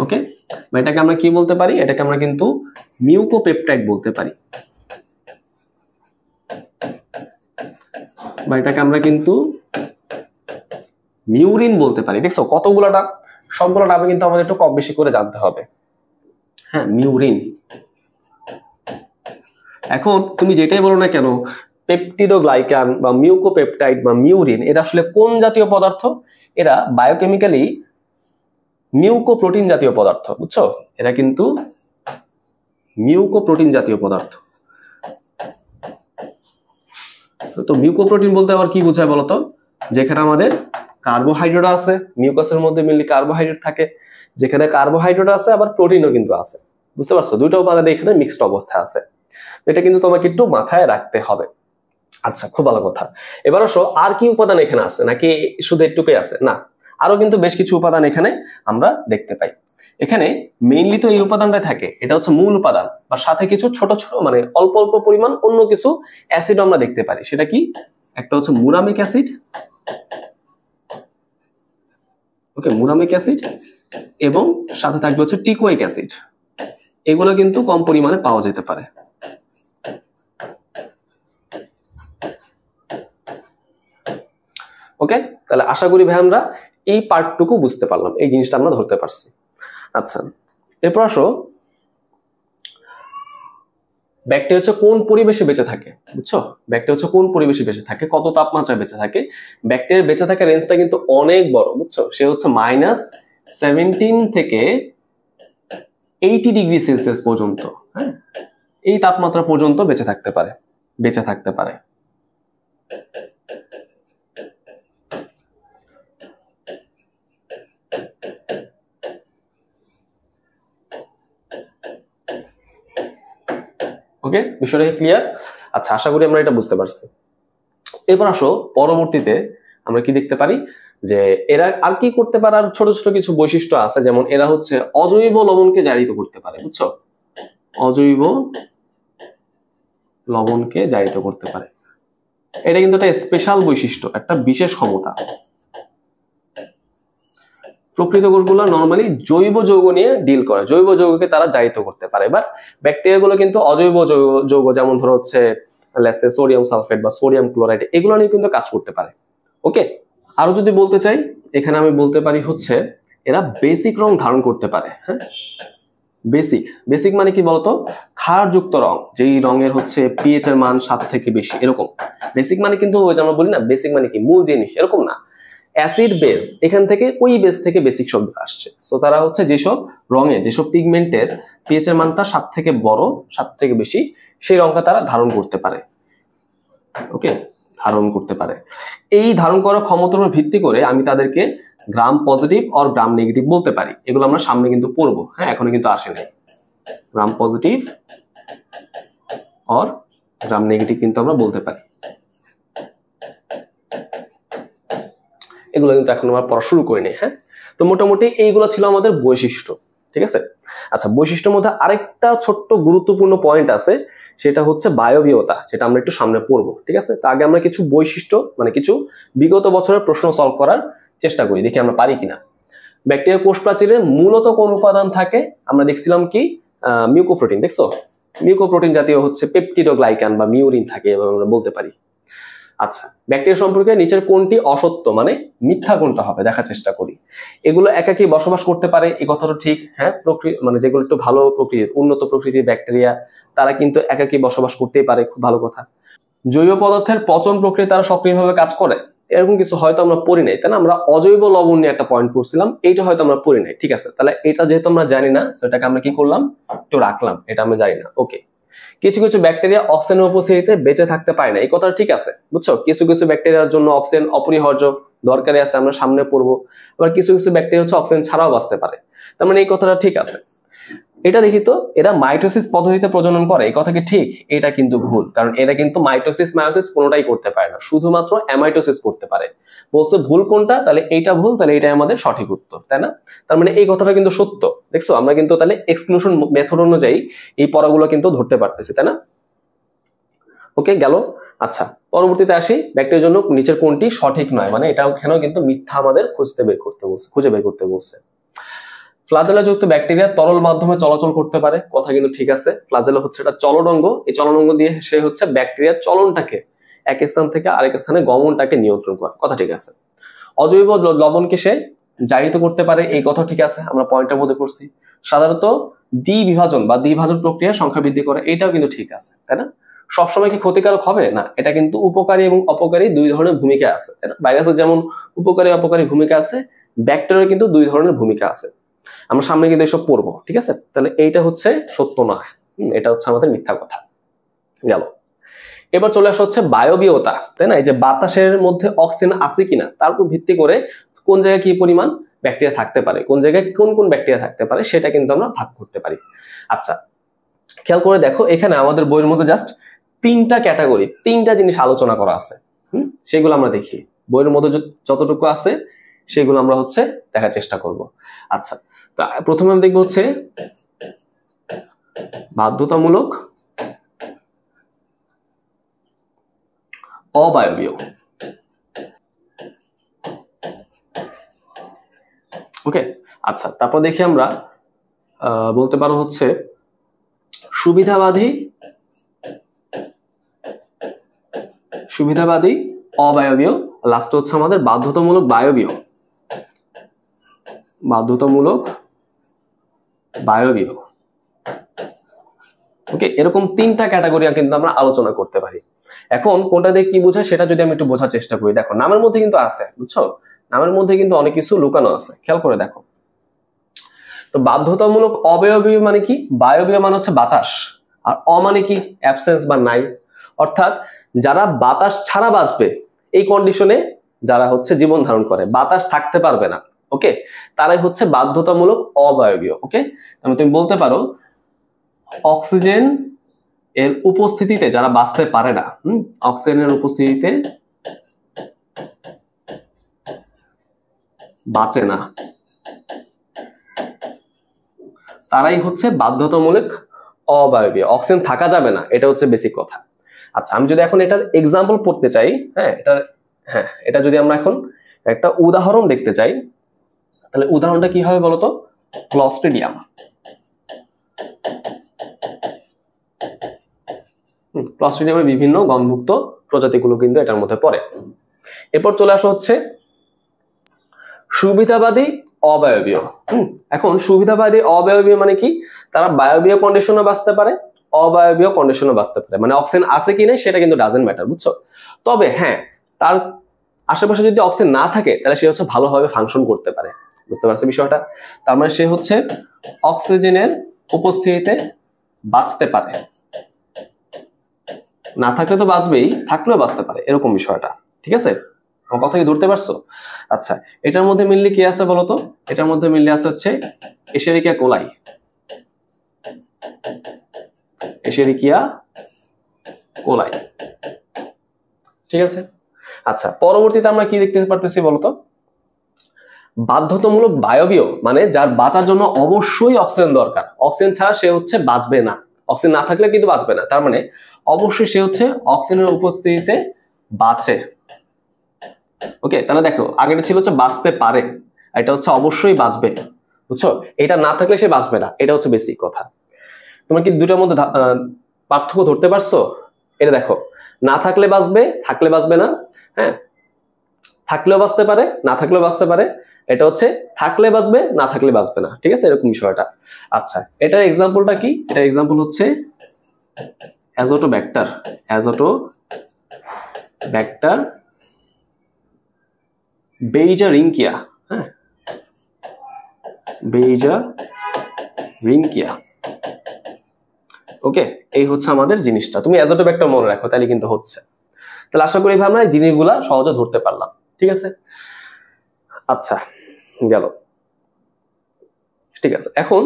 ওকে, এটাকে আমরা কি বলতে পারি? এটাকে আমরা কিন্তু মিউকোপেপটাইড বলতে পারি, বা এটাকে আমরা কিন্তু মিউরিন বলতে পারি। দেখছো কতগুলো নাম? সবগুলো নামে কিন্তু আমাদের একটু কম বেশি করে জানতে হবে। হ্যাঁ, মিউরিন। এখন তুমি যেটাই বলো না কেন, পেপটিডোগ্লাইকান বা মিউকোপেপটাইড বা মিউরিন, এরা আসলে কোন জাতীয় পদার্থ? এরা বায়োকেমিক্যালি মিউকোপ্রোটিন জাতীয় পদার্থ, বুঝছো? এরা কিন্তু মিউকোপ্রোটিন জাতীয় পদার্থ। তো মিউকোপ্রোটিন বলতে আবার কি বোঝায় বলতো? যেখানে আমাদের কার্বোহাইড্রেট আছে, মিউকাসের মধ্যে মেনলি কার্বোহাইড্রেট থাকে, যেখানে কার্বোহাইড্রেট আছে আবার প্রোটিনও কিন্তু আছে, বুঝতে পারছো? দুইটা উপাদান এখানে মিক্সড অবস্থায় আছে। এটা কিন্তু তোমাকে একটু মাথায় রাখতে হবে। আচ্ছা, খুব ভালো কথা। এবার আসো, আর কি উপাদান এখানে আছে, নাকি শুধু এটুকুই আছে? না, আরো কিন্তু বেশ কিছু উপাদান এখানে আমরা দেখতে পাই। এখানে মেইনলি তো এই উপাদানটাই থাকে, এটা হচ্ছে মূল উপাদান, বা সাথে কিছু ছোট ছোট মানে অল্প অল্প পরিমাণ অন্য কিছু অ্যাসিড আমরা দেখতে পারি। সেটা কি? একটা হচ্ছে মুরামিক অ্যাসিড, ওকে, মুরামিক অ্যাসিড, এবং সাথে থাকবে হচ্ছে টিকোইক অ্যাসিড। এগুলো কিন্তু কম পরিমাণে পাওয়া যেতে পারে। ওকে, তাহলে আশা করি ভাই আমরা এই পার্টটুকু বুঝতে পারলাম, এই জিনিসটা আমরা ধরতে পারছি। আচ্ছা, এরপর আসো, ব্যাকটেরিয়া হচ্ছে কোন পরিবেশে বেঁচে থাকে, বুঝছো? ব্যাকটেরিয়া হচ্ছে কোন পরিবেশে বেঁচে থাকে, কত তাপমাত্রায় বেঁচে থাকে? ব্যাকটেরিয়া বেঁচে থাকার রেঞ্জটা কিন্তু অনেক বড়, বুঝছো? সে হচ্ছে -17 থেকে 80 ডিগ্রি সেলসিয়াস পর্যন্ত, হ্যাঁ, এই তাপমাত্রা পর্যন্ত বেঁচে থাকতে পারে। ওকে, বিষয়টা ক্লিয়ার? আচ্ছা, আশা করি আমরা এটা বুঝতে পারছি। এবার আসো, পরবর্তীতে আমরা কি দেখতে পারি যে এরা আর কি করতে পারে, আর ছোট ছোট কিছু বৈশিষ্ট্য আছে, যেমন এরা হচ্ছে অজৈব লবণকে জারিত করতে পারে, বুঝছো? অজৈব লবণকে জারিত করতে পারে, এটা কিন্তু একটা স্পেশাল বৈশিষ্ট্য, একটা বিশেষ ক্ষমতা। প্রকৃত কোষগুলো নরমালি জৈব যৌগ নিয়ে ডিল করে, জৈব যৌগকে তারা জারিত করতে পারে। এবার ব্যাকটেরিয়া গুলো কিন্তু অজৈব যৌগ, যেমন ধরো হচ্ছে সোডিয়াম সালফেট বা সোডিয়াম ক্লোরাইড, এগুলো নিয়ে কিন্তু কাজ করতে পারে। ওকে, আরো যদি বলতে চাই, এখানে আমি বলতে পারি হচ্ছে এরা বেসিক রং ধারণ করতে পারে। হ্যাঁ, বেসিক মানে কি বলতো? ক্ষারযুক্ত রং, যেই রঙের হচ্ছে পিএইচ এর মান 7 থেকে বেশি, এরকম। বেসিক মানে কিন্তু ওই যে আমরা বলি না, বেসিক মানে কি মূল জিনিস, এরকম না। অ্যাসিড বেস, এখান থেকে ওই বেস থেকে বেসিক শব্দ আসছে। সো তারা হচ্ছে যেসব রঙে, যেসব পিগমেন্টের পিএইচ এর মানটা 7 থেকে বড়, 7 থেকে বেশি, সেই রঙটা তারা ধারণ করতে পারে। ওকে, ধারণ করতে পারে। এই ধারণ করার ক্ষমতার উপর ভিত্তি করে আমি তাদেরকে gram positive or gram negative বলতে পারি। এগুলো আমরা সামনে কিন্তু পড়বো, হ্যাঁ, এখনো কিন্তু আসে নাই। Gram positive or gram negative কিন্তু আমরা বলতে পারি। এগুলো কিন্তু এখন আমরা পড়া শুরু করিনি। হ্যাঁ, তো মোটামুটি এইগুলো ছিল আমাদের বৈশিষ্ট্য, ঠিক আছে? আচ্ছা, বৈশিষ্ট্যের মধ্যে আরেকটা ছোট্ট গুরুত্বপূর্ণ পয়েন্ট আছে, সেটা হচ্ছে বায়বীয়তা, যেটা আমরা একটু সামনে পড়বো, ঠিক আছে? তা আগে আমরা কিছু বৈশিষ্ট্য মানে কিছু বিগত বছরের প্রশ্ন সলভ করার চেষ্টা করি, দেখি আমরা পারি কিনা। ব্যাকটেরিয়া কোষ প্রাচীরে মূলত কোন উপাদান থাকে? আমরা দেখছিলাম কি, মিউকোপ্রোটিন। দেখছো, মিউকোপ্রোটিন জাতীয় হচ্ছে পেপটিডোগ্লাইকান বা মিউরিন থাকে, আমরা বলতে পারি। আচ্ছা, ব্যাকটেরিয়া সম্পর্কে নিচের কোনটি অসত্য মানে মিথ্যা কোনটা হবে দেখার চেষ্টা করি। এগুলো একাকী বসবাস করতে পারে, এই কথাটা ঠিক। হ্যাঁ, মানে যেগুলো একটু ভালো প্রকৃতির, উন্নত প্রকৃতির ব্যাকটেরিয়া, তারা কিন্তু একাকী বসবাস করতেই পারে, খুব ভালো কথা। জৈব পদার্থের পচন প্রক্রিয়া তারা সক্রিয়ভাবে কাজ করে, এরকম কিছু হয়তো আমরা পড়ি নাই, তাই না? আমরা অজৈব লবণ নিয়ে একটা পয়েন্ট পড়ছিলাম, এইটা হয়তো আমরা পড়ি নাই, ঠিক আছে? তাহলে এটা যেহেতু আমরা জানি না, সেটাকে আমরা কি করলাম, একটু রাখলাম, এটা আমরা জানি না। ওকে, কিছু কিছু ব্যাকটেরিয়া অক্সিজেনের উপস্থিতিতে বেঁচে থাকতে পারে না, এই কথাটা ঠিক আছে, বুঝছো? কিছু কিছু ব্যাকটেরিয়ার জন্য অক্সিজেন অপরিহার্য, দরকারি আছে, আমরা সামনে পড়বো। আবার কিছু কিছু ব্যাকটেরিয়া হচ্ছে অক্সিজেন ছাড়াও বাঁচতে পারে, তার মানে এই কথাটা ঠিক আছে। এটা দেখি তো, এরা মাইটোসিস পদ্ধতিতে প্রজনন করে, এই কথা কি ঠিক? এটা কিন্তু ভুল, কারণ এরা কিন্তু মাইটোসিস মায়োসিস কোনোটাই করতে পারে না, শুধুমাত্র অ্যামাইটোসিস করতে পারে। বলছে ভুল কোনটা, তাহলে এইটা ভুল, তাহলে এটাই আমাদের সঠিক উত্তর, তাই না? তার মানে এই কথাটা কিন্তু সত্য। দেখছো, আমরা কিন্তু তাহলে এক্সক্লুশন মেথড অনুযায়ী এই পড়াগুলো কিন্তু ধরতে পারতেছি, তাই না? ওকে, গেল। আচ্ছা, পরবর্তীতে আসি, ব্যাকটেরিয়ার জন্য নিচের কোনটি সঠিক নয়, মানে এটাও এখানেও কিন্তু মিথ্যা আমাদের খুঁজে বের করতে বলছে। ফ্লাজেলাযুক্ত ব্যাকটেরিয়া তরল মাধ্যমে চলাচল করতে পারে, কথা কিন্তু ঠিক আছে। ফ্লাজেলা হচ্ছে একটা চলনঙ্গ, এই চলনঙ্গ দিয়ে সে হচ্ছে ব্যাকটেরিয়ার চলনটাকে, এক স্থান থেকে আরেক স্থানে গমনটাকে নিয়ন্ত্রণ করে, কথা ঠিক আছে। অজৈব লবণকে সে জারিত করতে পারে, এই কথা ঠিক আছে, আমরা পয়েন্টের মধ্যে পড়ছি। সাধারণত দ্বিবিভাজন বা দ্বিভাজন প্রক্রিয়া সংখ্যা বৃদ্ধি করে, এটাও কিন্তু ঠিক আছে, তাই না? সবসময় কি ক্ষতিকারক হবে না, এটা কিন্তু উপকারী এবং অপকারী দুই ধরনের ভূমিকা আছে, তাই না? ভাইরাসের যেমন উপকারী অপকারী ভূমিকা আছে, ব্যাকটেরিয়ার কিন্তু দুই ধরনের ভূমিকা আছে। আমরা সামনে কিন্তু এসব পড়বো, ঠিক আছে? তাহলে এইটা হচ্ছে সত্য নয়, এটা হচ্ছে আমাদের মিথ্যা কথা গেল। এবার চলে আসা হচ্ছে বায়বীয়তা, তাই না? এই যে বাতাসের মধ্যে অক্সিজেন আছে কিনা তার উপর ভিত্তি করে কোন জায়গায় কি পরিমাণ ব্যাকটেরিয়া থাকতে পারে, কোন জায়গায় কোন কোন ব্যাকটেরিয়া থাকতে পারে, সেটা কিন্তু আমরা ভাগ করতে পারি। আচ্ছা, খেয়াল করে দেখো, এখানে আমাদের বইয়ের মধ্যে জাস্ট তিনটা ক্যাটাগরি, তিনটা জিনিস আলোচনা করা আছে, সেগুলো আমরা দেখি। বইয়ের মধ্যে যতটুকু আছে সেগুলো আমরা হচ্ছে দেখার চেষ্টা করব। আচ্ছা, তো প্রথমে আমরা দেখবো হচ্ছে বাধ্যতামূলক অবায়বীয়। ওকে, আচ্ছা, তারপর দেখি আমরা বলতে পারো হচ্ছে সুবিধাবাদী অবায়বীয়, লাস্ট হচ্ছে আমাদের বাধ্যতামূলক বায়বীয়, বায়বীয়। ওকে, এরকম তিনটা ক্যাটাগরি কিন্তু আমরা আলোচনা করতে পারি। এখন কোনটা দিয়ে কি বোঝায় সেটা যদি আমি একটু বোঝার চেষ্টা করি, দেখো নামের মধ্যে কিন্তু আছে, বুঝছো? নামের মধ্যে কিন্তু অনেক কিছু লুকানো আছে, খেয়াল করে দেখো। তো বাধ্যতামূলক অবায়বীয় মানে কি? বায়বীয় মানে হচ্ছে বাতাস, আর অ মানে কি? অ্যাবসেন্স বা নাই। অর্থাৎ যারা বাতাস ছাড়া বাঁচবে, এই কন্ডিশনে যারা হচ্ছে জীবন ধারণ করে, বাতাস থাকতে পারবে না, ওকে, তারাই হচ্ছে বাধ্যতামূলক অবায়বীয়। ওকে, তুমি বলতে পারো অক্সিজেন এর উপস্থিতিতে যারা বাঁচতে পারে না, অক্সিজেনের উপস্থিতিতে বাঁচে না, তারাই হচ্ছে বাধ্যতামূলক অবায়বীয়। অক্সিজেন থাকা যাবে না, এটা হচ্ছে বেসিক কথা। আচ্ছা, আমি যদি এখন এটার এক্সাম্পল পড়তে চাই, এটা যদি আমরা এখন একটা উদাহরণ দেখতে চাই, তাহলে উদাহরণটা কি হবে বলতো? ক্লস্ট্রিডিয়াম। ক্লস্ট্রিডিয়ামের বিভিন্ন গণভুক্ত প্রজাতিগুলো কিন্তু এটার মধ্যে পড়ে। এরপর চলে আসা হচ্ছে সুবিধাবাদী অবায়বীয়। এখন সুবিধাবাদী অবায়বীয় মানে কি? তারা বায়বীয় কন্ডিশনে বাঁচতে পারে, অবায়বীয় কন্ডিশনে বাঁচতে পারে, মানে অক্সিজেন আছে কি নেই সেটা কিন্তু ডাজেন্ট ম্যাটার, বুঝছো? তবে হ্যাঁ, তার আশেপাশে যদি অক্সিজেন না থাকে তাহলে সে হচ্ছে ভালোভাবে ফাংশন করতে পারে, বুঝতে পারছো বিষয়টা? তার মানে সে হচ্ছে অক্সিজেনের উপস্থিতিতে বাঁচতে পারে, না থাকলে তো বাঁচবেই, থাকলেও বাঁচতে পারে, এরকম বিষয়টা, ঠিক আছে? আমার কথা কি ধরতে পারছো? আচ্ছা, এটার মধ্যে মিললে কি আছে বলতো? এটার মধ্যে মিললে আছে হচ্ছে এশেরিকিয়া কোলাই, এশেরিকিয়া কোলাই, ঠিক আছে? আচ্ছা, পরবর্তীতে আমরা কি দেখতে পারতেছি বলতো? বাধ্যতামূলক বায়বীয় মানে যার বাঁচার জন্য অবশ্যই অক্সিজেন দরকার, অক্সিজেন ছাড়া সে হচ্ছে বাঁচবে না, অক্সিজেন না থাকলে কিন্তু বাঁচবে না, তার মানে অবশ্যই সে হচ্ছে অক্সিজেনের উপস্থিতিতে বাঁচে। ওকে, তাহলে দেখো আগেটা ছিল হচ্ছে বাঁচতে পারে, এটা হচ্ছে অবশ্যই বাঁচবে, বুঝছো? এটা না থাকলে সে বাঁচবে না, এটা হচ্ছে বেসিক কথা। তোমরা কি দুটার মধ্যে পার্থক্য ধরতে পারছো? এটা দেখো, না থাকলে বাঁচবে, থাকলে বাঁচবে না, হ্যাঁ, থাকলেও বাঁচতে পারে, না থাকলেও বাঁচতে পারে, এটা হচ্ছে থাকলে বাঁচবে, না থাকলে বাঁচবে না, ঠিক আছে? এরকম বিষয়টা। আচ্ছা, এটার এক্সাম্পলটা কি? এটার এক্সাম্পল হচ্ছে অ্যাজোটোব্যাক্টার, বেইজারিঙ্কিয়া, হ্যাঁ, বেইজারিঙ্কিয়া। ওকে, এই হচ্ছে আমাদের জিনিসটা, তুমি অ্যাজোটোব্যাক্টার মনে রাখো, তাহলে কিন্তু হচ্ছে। তাহলে আশা করি আমরা এই জিনিসগুলা সহজে ধরতে পারলাম, ঠিক আছে? আচ্ছা, গেল, ঠিক আছে। এখন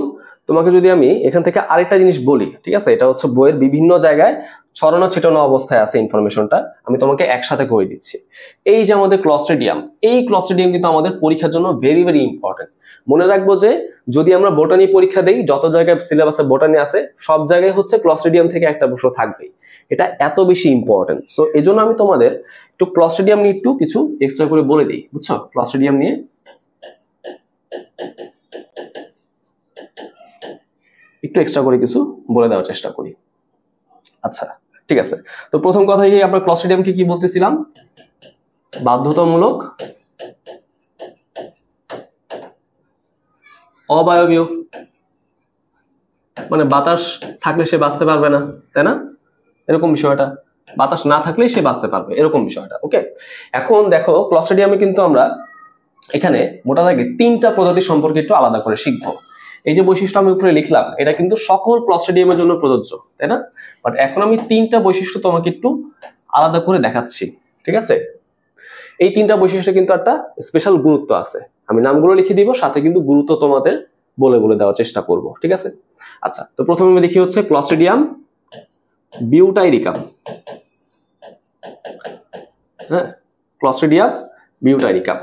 তোমাকে যদি আমি এখান থেকে আরেকটা জিনিস বলি, ঠিক আছে? এটা হচ্ছে বইয়ের বিভিন্ন জায়গায় ছড়ানো ছিটানো অবস্থায় আছে ইনফরমেশনটা, আমি তোমাকে একসাথে করে দিচ্ছি। এই যে আমাদের ক্লস্ট্রিডিয়াম, এই ক্লস্ট্রিডিয়াম কিন্তু আমাদের পরীক্ষার জন্য ভেরি ভেরি ইম্পর্টেন্ট। মনে রাখবো যে যদি আমরা বোটানি পরীক্ষা দেই, যত জায়গায় সিলেবাসে বোটানি আছে সব জায়গায় হচ্ছে ক্লস্ট্রিডিয়াম থেকে একটা প্রশ্ন থাকবেই, এটা এত বেশি ইম্পর্টেন্ট। সো এই জন্য আমি তোমাদের একটু ক্লস্ট্রিডিয়াম নিয়ে একটু কিছু এক্সট্রা করে বলে দিই, বুঝছো? ক্লস্ট্রিডিয়াম নিয়ে একটু এক্সট্রা করে কিছু বলে দেওয়ার চেষ্টা করি। আচ্ছা, ঠিক আছে। তো প্রথম কথাই আমরা ক্লস্ট্রিডিয়ামকে কি বলতেছিলাম? বাধ্যতামূলক অবায়বীয়, মানে বাতাস থাকলে সে বাঁচতে পারবে না, তাই না? এরকম বিষয়টা, বাতাস না থাকলে সে বাঁচতে পারবে, এরকম বিষয়টা। ওকে, এখন দেখো ক্লস্ট্রিডিয়ামে কিন্তু আমরা এখানে মোটা দাগে 3টা প্রজাতি সম্পর্কে একটু আলাদা করে শিখবো। এই যে বৈশিষ্ট্য আমি উপরে লিখলাম এটা কিন্তু সকল ক্লস্ট্রিডিয়ামের জন্য প্রযোজ্য, তাই না? বাট এখন আমি 3টা বৈশিষ্ট্য তোমাকে একটু আলাদা করে দেখাচ্ছি, ঠিক আছে? এই 3টা বৈশিষ্ট্য কিন্তু একটা স্পেশাল গুরুত্ব আছে, আমি নামগুলো লিখে দিব, সাথে কিন্তু গুরুত্ব তোমাদের বলে বলে দেওয়ার চেষ্টা করব, ঠিক আছে? আচ্ছা, তো প্রথমে আমি দেখি হচ্ছে ক্লস্ট্রিডিয়াম বিউটাইরিকাম। হ্যাঁ, ক্লস্ট্রিডিয়াম বিউটাইরিকাম।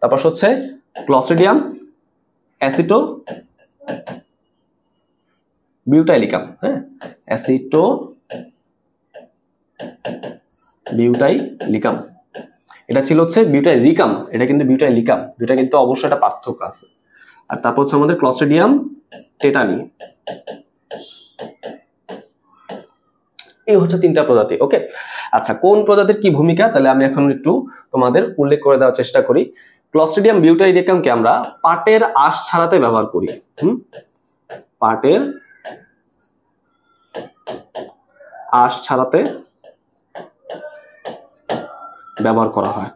তারপর হচ্ছে ক্লস্ট্রিডিয়াম অ্যাসিটো বিউটাইলিকাম। হ্যাঁ, অ্যাসিটো বিউটাইলিকাম। এটা ছিল হচ্ছে বিউটাইরিকাম, এটা কিন্তু বিউটাইলিকাম, দুটা কিন্তু অবশ্যই একটা পার্থক্য আছে। আর তারপর হচ্ছে আমাদের ক্লস্ট্রিডিয়াম টেটানি। এই হচ্ছে 3টা প্রজাতি। ওকে, আচ্ছা, কোন প্রজাতির কি ভূমিকা তাহলে আমি এখন একটু তোমাদের উল্লেখ করে দেওয়ার চেষ্টা করি। ক্লস্ট্রিডিয়াম বিউটাইরিকামকে আমরা পাটের আঁশ ছাড়াতে ব্যবহার করি। পাটের আঁশ ছাড়াতে ব্যবহার করা হয়।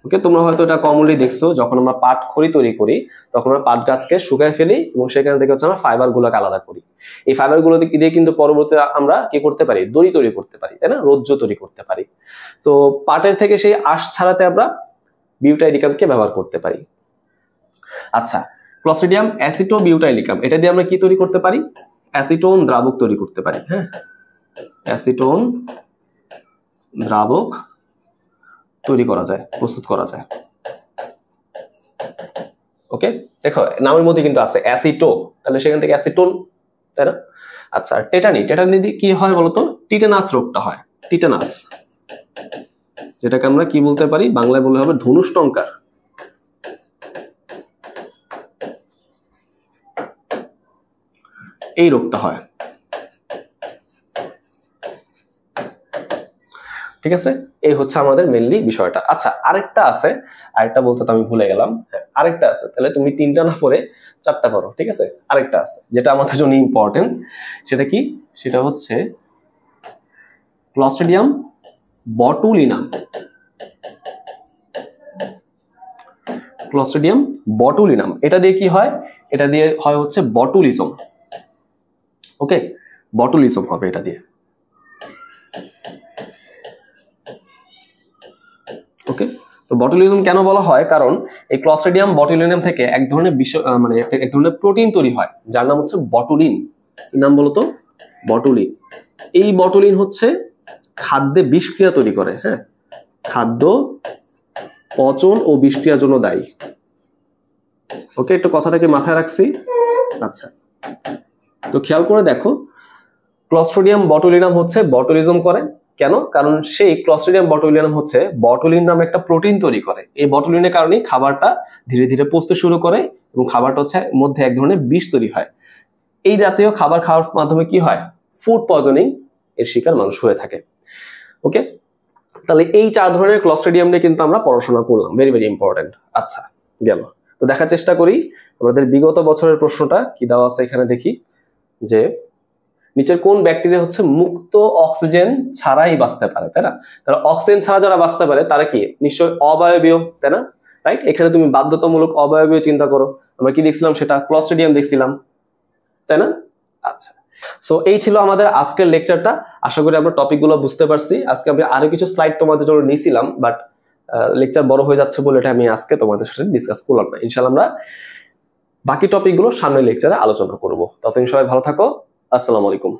ওকে, তোমরা হয়তো এটা কমনলি দেখছো, যখন আমরা পাট খড়ি তৈরি করি তখন আমরা পাট গাছকে শুকায় ফেলি এবং সেখান থেকে হচ্ছে আমরা ফাইবার গুলোকে আলাদা করি। এই ফাইবার গুলো দিয়ে কিন্তু পরবর্তীতে আমরা কি করতে পারি, দড়ি তৈরি করতে পারি, তাই না? রজ্জু তৈরি করতে পারি। তো পাটের থেকে সেই আঁশ ছাড়াতে আমরা বিউটাইরিকামকে ব্যবহার করতে পারি। আচ্ছা, ক্লস্ট্রিডিয়াম অ্যাসিটো বিউটাইলিকাম, এটা দিয়ে আমরা কি তৈরি করতে পারি? অ্যাসিটোন দ্রাবক তৈরি করতে পারি। হ্যাঁ, অ্যাসিটোন দ্রাবক তৈরি করা যায়, প্রস্তুত করা যায়। ওকে, দেখো নামের মধ্যে কিন্তু আছে অ্যাসিটো, তাহলে সেখান থেকে অ্যাসিটোন, তাই না? আচ্ছা, টেটানি, টেটানি কি হয় বলতো? টিটেনাস রোগটা হয়, টিটেনাস, যেটাকে আমরা কি বলতে পারি, বাংলায় বললে হবে ধনুষ্টঙ্কার। এই রোগটা হয়, ঠিক আছে? এই হচ্ছে আমাদের মেইনলি বিষয়টা। আচ্ছা, আরেকটা আছে, আরেকটা বলতে তো আমি ভুলে গেলাম। আরেকটা আছে, তাহলে তুমি 3টা না পড়ে 4টা করো, ঠিক আছে? আরেকটা আছে যেটা আমাদের জন্য ইম্পর্টেন্ট, সেটা কি? সেটা হচ্ছে ক্লস্ট্রিডিয়াম বটুলিনাম। ক্লস্ট্রিডিয়াম বটুলিনাম, এটা দিয়ে কি হয়? এটা দিয়ে হয় হচ্ছে বটুলিজম। ওকে, বটুলিজম হবে এটা দিয়ে। ওকে, তো বটুলিজম কেন বলা হয়? কারণ এই ক্লস্ট্রিডিয়াম বটুলিনাম থেকে এক ধরনের মানে এক ধরনের প্রোটিন তৈরি হয় যার নাম হচ্ছে বটুলিন। নাম বলতো বটুলিন। এই বটুলিন হচ্ছে খাদ্যে বিষক্রিয়া তৈরি করে। হ্যাঁ, খাদ্য পচন ও বিষক্রিয়ার জন্য দায়ী। ওকে, একটু কথাটাকে মাথায় রাখছি। আচ্ছা, তো খেয়াল করে দেখো, ক্লস্ট্রিডিয়াম বটুলিনাম হচ্ছে বটুলিজম করে কেন? কারণ সেই ক্লস্ট্রিডিয়াম বটুলিনাম হচ্ছে বটুলিন নামে একটা প্রোটিন তৈরি করে। এই বটুলিনের কারণে খাবারটা ধীরে ধীরে পচতে শুরু করে এবং খাবারটা হচ্ছে মধ্যে এক ধরনের বিষ তৈরি হয়। এই জাতীয় খাবার খাওয়ার মাধ্যমে কি হয়? ফুড পয়জনিং এর শিকার মানুষ হয়ে থাকে। ওকে, তাহলে এই 4 ধরনের ক্লস্ট্রিডিয়াম নিয়ে কিন্তু আমরা পড়াশোনা করলাম, ভেরি ভেরি ইম্পর্টেন্ট। আচ্ছা, গেল। তো দেখার চেষ্টা করি আমাদের বিগত বছরের প্রশ্নটা কি দেওয়া আছে এখানে। দেখি যে নিচের কোন ব্যাকটেরিয়া হচ্ছে মুক্ত অক্সিজেন ছাড়াই বাঁচতে পারে, তাই না? তারা অক্সিজেন ছাড়া যারা বাঁচতে পারে তারা কি? নিশ্চয়ই অবায়বীয়, তাই না? রাইট, এখানে তুমি বাধ্যতামূলক অবায়বীয় চিন্তা করো। আমরা কি দেখছিলাম? সেটা ক্লস্ট্রিডিয়াম দেখছিলাম, তাই না? আচ্ছা, সো এই ছিল আমাদের আজকের লেকচারটা। আশা করি আমরা টপিকগুলো বুঝতে পারছি। আজকে আমি আরো কিছু স্লাইড তোমাদের জন্য নিয়েছিলাম, বাট লেকচার বড় হয়ে যাচ্ছে বলে এটা আমি আজকে তোমাদের সাথে ডিসকাস করলাম না। ইনশাআল্লাহ আমরা বাকি টপিকগুলো সামনের লেকচারে আলোচনা করব। ততদিন সবাই ভালো থাকো। আসসালামু আলাইকুম।